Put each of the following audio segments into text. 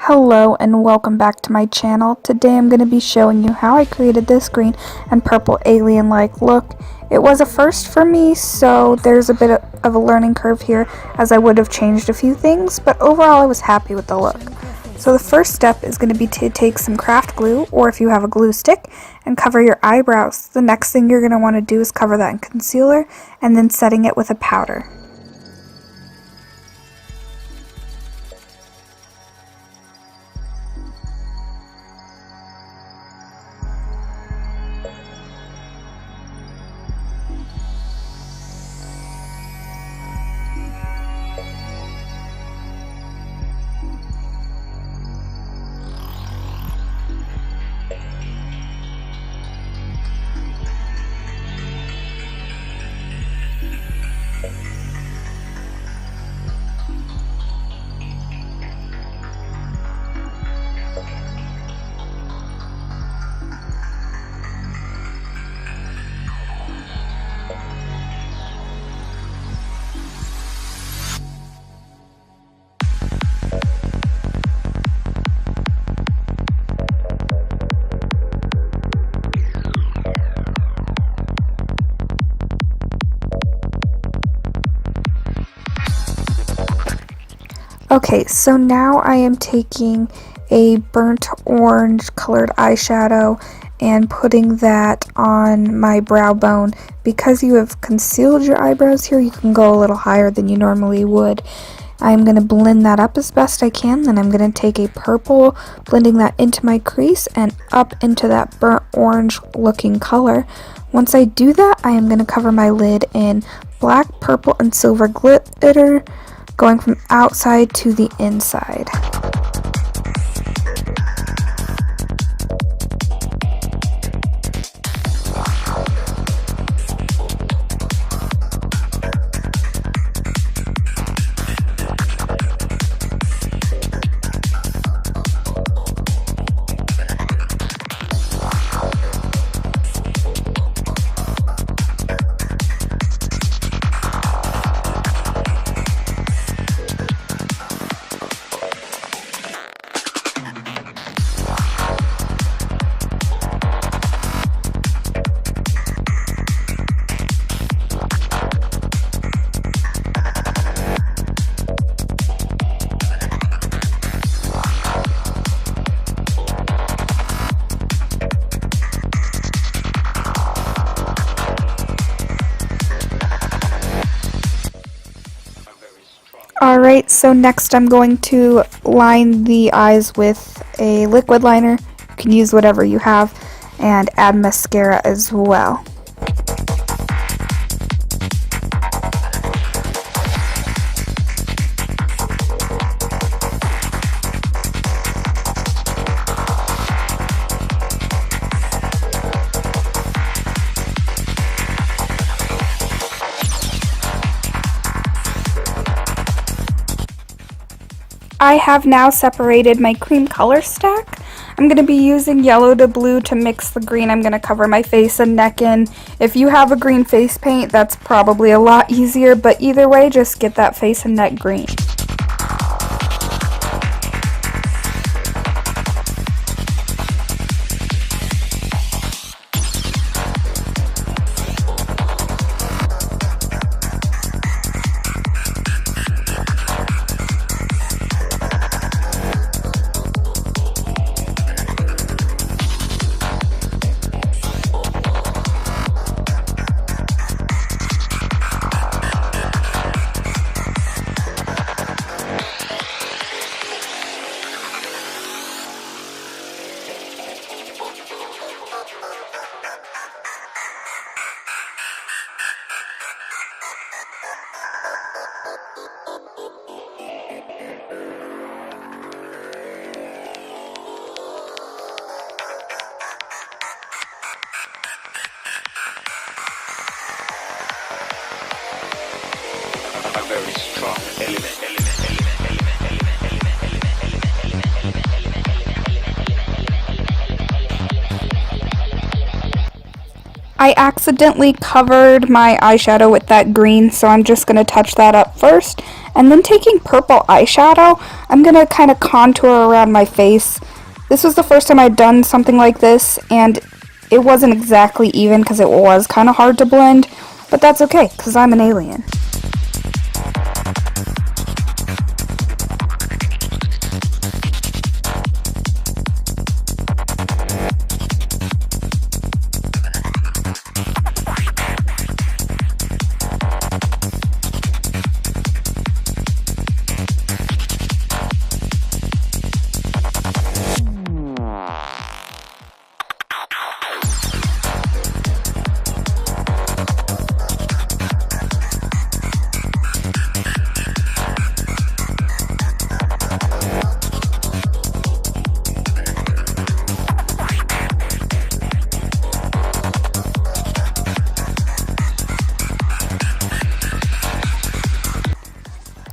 Hello and welcome back to my channel. Today I'm going to be showing you how I created this green and purple alien-like look. It was a first for me, so there's a bit of a learning curve here as I would have changed a few things, but overall I was happy with the look. So the first step is going to be to take some craft glue, or if you have a glue stick, and cover your eyebrows. The next thing you're going to want to do is cover that in concealer and then setting it with a powder. Okay, so now I am taking a burnt orange colored eyeshadow and putting that on my brow bone. Because you have concealed your eyebrows here, you can go a little higher than you normally would. I'm going to blend that up as best I can, then I'm going to take a purple, blending that into my crease and up into that burnt orange looking color. Once I do that, I am going to cover my lid in black, purple, and silver glitter, going from outside to the inside. Alright, so next I'm going to line the eyes with a liquid liner. You can use whatever you have, and add mascara as well. I have now separated my cream color stack. I'm going to be using yellow to blue to mix the green I'm going to cover my face and neck in. If you have a green face paint, that's probably a lot easier, but either way, just get that face and neck green. Very strong element. I accidentally covered my eyeshadow with that green, so I'm just going to touch that up first And then taking purple eyeshadow, I'm going to kind of contour around my face. This was the first time I'd done something like this, and it wasn't exactly even because it was kind of hard to blend, but that's okay because I'm an alien.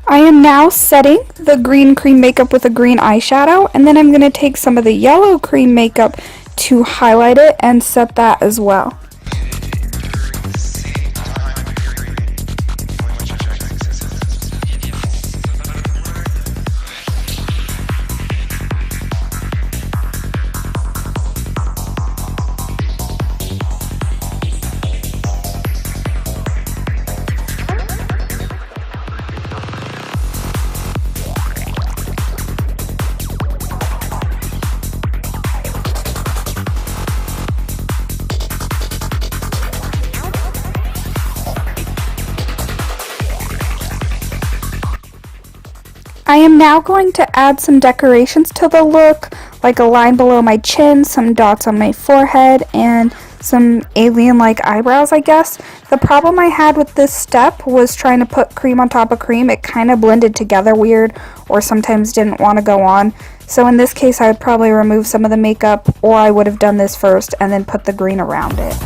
I am now setting the green cream makeup with a green eyeshadow, and then I'm going to take some of the yellow cream makeup to highlight it and set that as well. I am now going to add some decorations to the look, like a line below my chin, some dots on my forehead, and some alien-like eyebrows, I guess. The problem I had with this step was trying to put cream on top of cream. It kind of blended together weird, or sometimes didn't want to go on. So in this case, I would probably remove some of the makeup, or I would have done this first and then put the green around it.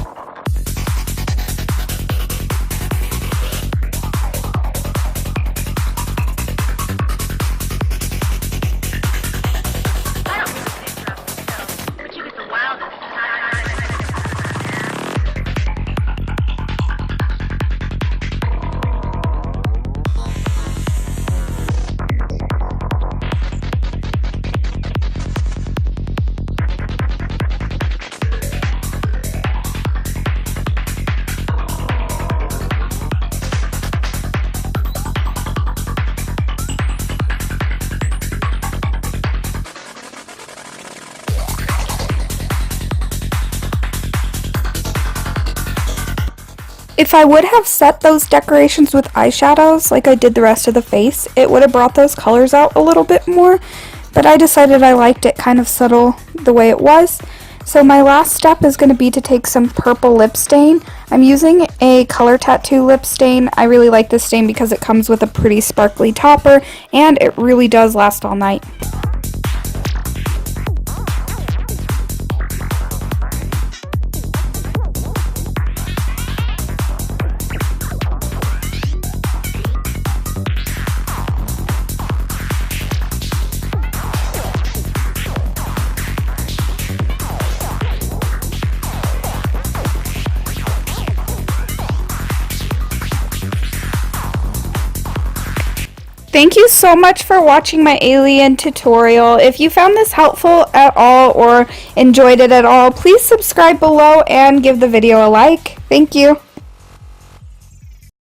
If I would have set those decorations with eyeshadows like I did the rest of the face, it would have brought those colors out a little bit more, but I decided I liked it kind of subtle the way it was. So my last step is going to be to take some purple lip stain. I'm using a Color Tattoo lip stain. I really like this stain because it comes with a pretty sparkly topper, and it really does last all night. Thank you so much for watching my alien tutorial. If you found this helpful at all or enjoyed it at all, please subscribe below and give the video a like. Thank you.